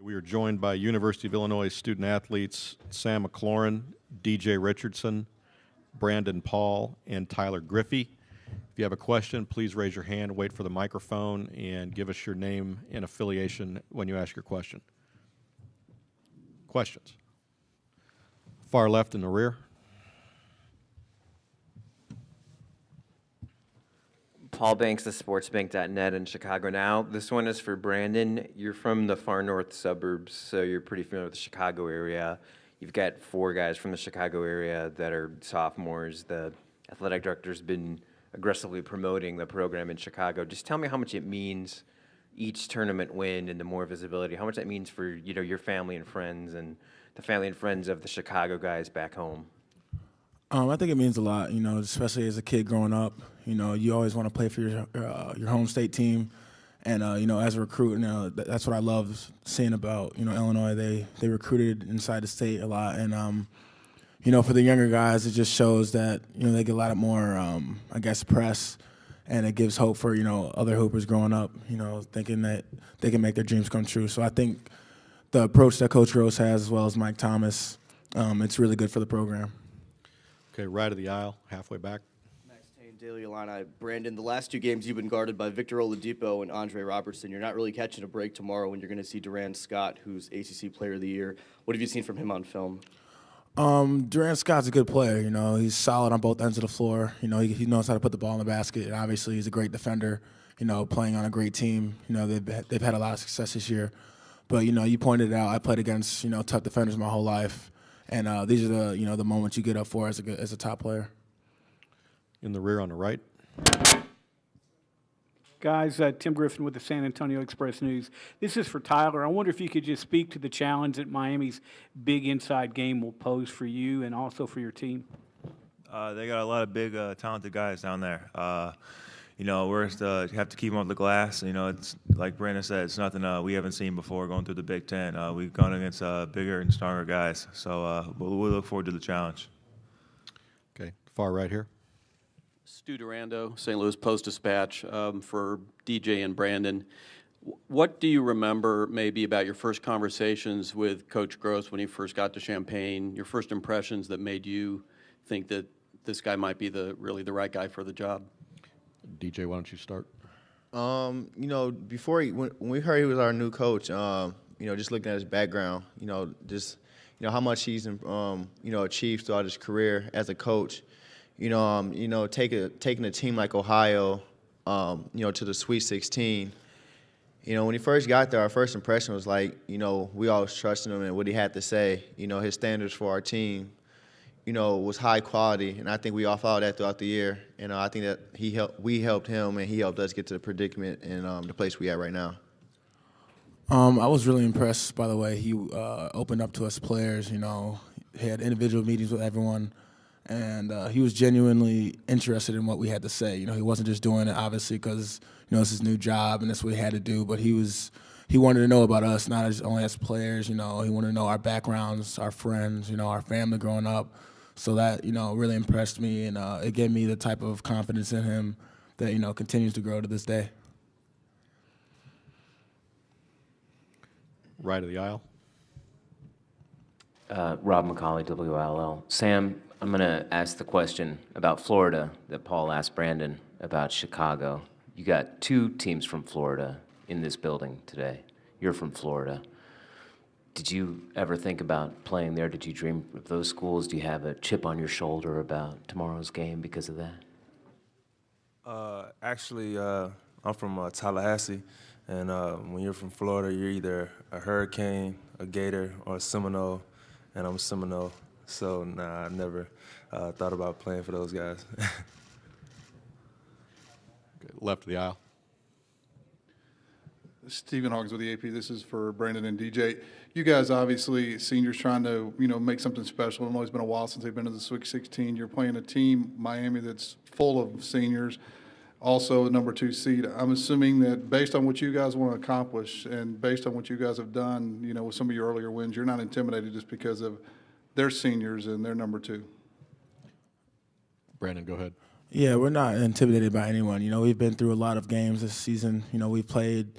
We are joined by University of Illinois student athletes Sam McLaurin, DJ Richardson, Brandon Paul, and Tyler Griffey. If you have a question, please raise your hand, wait for the microphone, and give us your name and affiliation when you ask your question. Questions? Far left in the rear. Paul Banks, the sportsbank.net in Chicago now. This one is for Brandon. You're from the far north suburbs, so you're pretty familiar with the Chicago area. You've got 4 guys from the Chicago area that are sophomores. The athletic director's been aggressively promoting the program in Chicago. Just tell me how much it means, each tournament win and the more visibility, how much that means for your family and friends and the family and friends of the Chicago guys back home. I think it means a lot, especially as a kid growing up. You always want to play for your home state team. And, as a recruit, that's what I love seeing about, Illinois. They recruited inside the state a lot. And, for the younger guys, it just shows that, they get a lot more, press. And it gives hope for, other hoopers growing up, thinking that they can make their dreams come true. So I think the approach that Coach Rose has, as well as Mike Thomas, it's really good for the program. Okay, right of the aisle, halfway back. Daily Illini. Brandon, the last 2 games you've been guarded by Victor Oladipo and Andre Robertson. You're not really catching a break tomorrow when you're going to see Durant Scott, who's ACC Player of the Year. What have you seen from him on film? Durant Scott's a good player. He's solid on both ends of the floor. He knows how to put the ball in the basket, and obviously he's a great defender. Playing on a great team. They've had a lot of success this year. But you pointed it out. I played against tough defenders my whole life, and these are the moments you get up for as a top player. In the rear on the right. Guys, Tim Griffin with the San Antonio Express News. This is for Tyler. I wonder if you could just speak to the challenge that Miami's big inside game will pose for you and also for your team. They got a lot of big, talented guys down there. You have to keep them off the glass. It's like Brandon said, it's nothing we haven't seen before going through the Big Ten. We've gone against bigger and stronger guys. So we'll look forward to the challenge. Okay, far right here. Stu Durando, St. Louis Post-Dispatch, for DJ and Brandon. What do you remember maybe about your first conversations with Coach Gross when he first got to Champaign, your first impressions that made you think that this guy might be really the right guy for the job? DJ, why don't you start? Before when we heard he was our new coach, just looking at his background, how much he's achieved throughout his career as a coach. Taking a team like Ohio, to the Sweet 16. When he first got there, our first impression was like, we always trusted him and what he had to say. His standards for our team, was high quality, and I think we all followed that throughout the year. And I think that we helped him, and he helped us get to the predicament and the place we at right now. I was really impressed by the way he opened up to us players. He had individual meetings with everyone. And he was genuinely interested in what we had to say. He wasn't just doing it, obviously, because, it's his new job and that's what he had to do. But he wanted to know about us, not only as players. He wanted to know our backgrounds, our friends, our family growing up. So that, really impressed me. And it gave me the type of confidence in him that, continues to grow to this day. Right of the aisle. Rob McCauley, WILL. Sam, I'm going to ask the question about Florida that Paul asked Brandon about Chicago. You got 2 teams from Florida in this building today. You're from Florida. Did you ever think about playing there? Did you dream of those schools? Do you have a chip on your shoulder about tomorrow's game because of that? Actually, I'm from Tallahassee, and when you're from Florida, you're either a Hurricane, a Gator, or a Seminole, and I'm a Seminole. So, nah, I never thought about playing for those guys. Left of the aisle. Stephen Hawkins with the AP. This is for Brandon and DJ. You guys, obviously, seniors trying to, make something special. It's always been a while since they've been to the Sweet 16. You're playing a team, Miami, that's full of seniors, also a number 2 seed. I'm assuming that based on what you guys want to accomplish and based on what you guys have done, with some of your earlier wins, you're not intimidated just because of they're seniors and they're number 2. Brandon, go ahead. Yeah, we're not intimidated by anyone. We've been through a lot of games this season. We've played,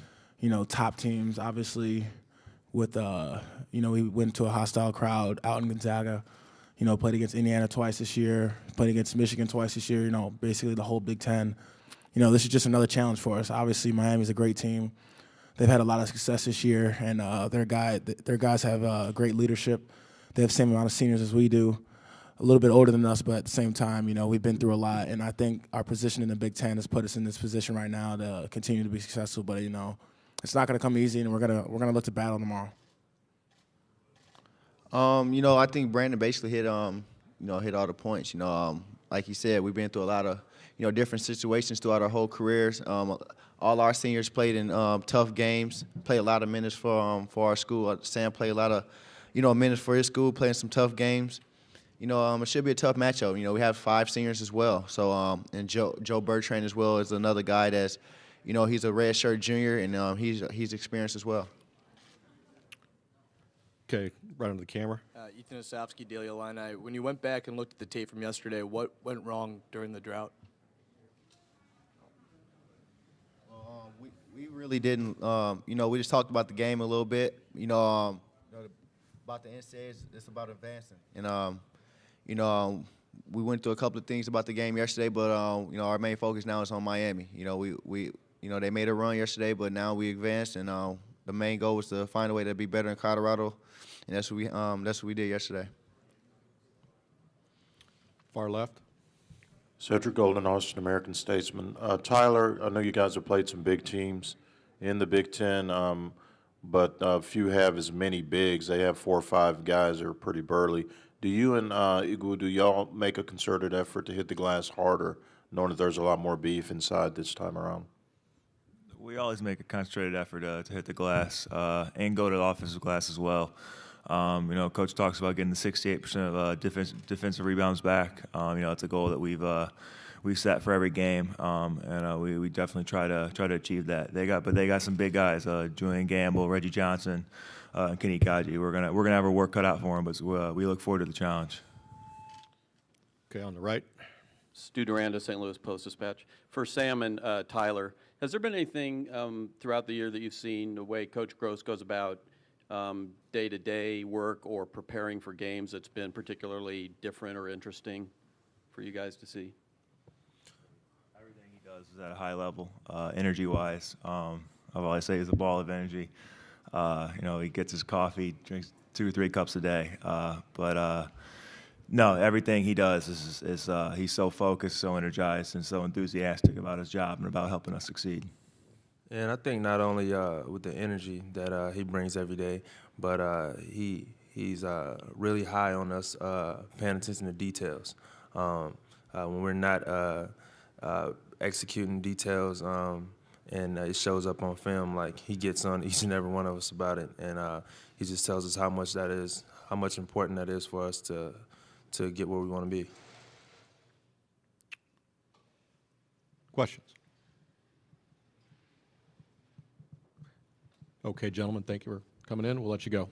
top teams. Obviously, with, we went to a hostile crowd out in Gonzaga. Played against Indiana twice this year, played against Michigan twice this year, basically the whole Big Ten. This is just another challenge for us. Obviously, Miami's a great team. They've had a lot of success this year, and their guys have great leadership. They have the same amount of seniors as we do, a little bit older than us, but at the same time, we've been through a lot, and I think our position in the Big Ten has put us in this position right now to continue to be successful. But it's not going to come easy, and we're gonna look to battle tomorrow. I think Brandon basically hit all the points. Like he said, we've been through a lot of, different situations throughout our whole careers. All our seniors played in tough games, played a lot of minutes for our school. Sam played a lot of, minutes for his school, playing some tough games. It should be a tough matchup. We have 5 seniors as well. So, and Joe Bertrand as well is another guy that's, he's a redshirt junior, and he's experienced as well. Okay, right under the camera. Ethan Osofsky, Daily Illini. When you went back and looked at the tape from yesterday, what went wrong during the drought? We really didn't. We just talked about the game a little bit. About the NCAA, it's about advancing. And we went through a couple of things about the game yesterday, but our main focus now is on Miami. They made a run yesterday, but now we advanced, and the main goal was to find a way to be better in Colorado, and that's what we did yesterday. Far left. Cedric Golden, Austin American Statesman. Tyler, I know you guys have played some big teams in the Big Ten, but few have as many bigs. They have 4 or 5 guys that are pretty burly. Do you and Igu, do y'all make a concerted effort to hit the glass harder, knowing that there's a lot more beef inside this time around? We always make a concentrated effort to hit the glass and go to the offensive glass as well. Coach talks about getting the 68% of defensive rebounds back. It's a goal that we've set for every game, and we definitely try to achieve that. They got some big guys: Julian Gamble, Reggie Johnson, and Kenny Kaji. We're gonna have our work cut out for them, but we look forward to the challenge. Okay, on the right. Stu Duranda, St. Louis Post-Dispatch. For Sam and Tyler, has there been anything throughout the year that you've seen the way Coach Gross goes about day-to-day work or preparing for games that's been particularly different or interesting for you guys to see? Everything he does is at a high level, energy-wise. I'll always say he's a ball of energy. He gets his coffee, drinks 2 or 3 cups a day. No, everything he does is he's so focused, so energized, and so enthusiastic about his job and about helping us succeed. And I think not only with the energy that he brings every day, but he's really high on us paying attention to details. When we're not executing details and it shows up on film, like he gets on each and every one of us about it, and he just tells us how much important that is for us to get where we want to be. Questions? Okay, gentlemen, thank you for coming in. We'll let you go.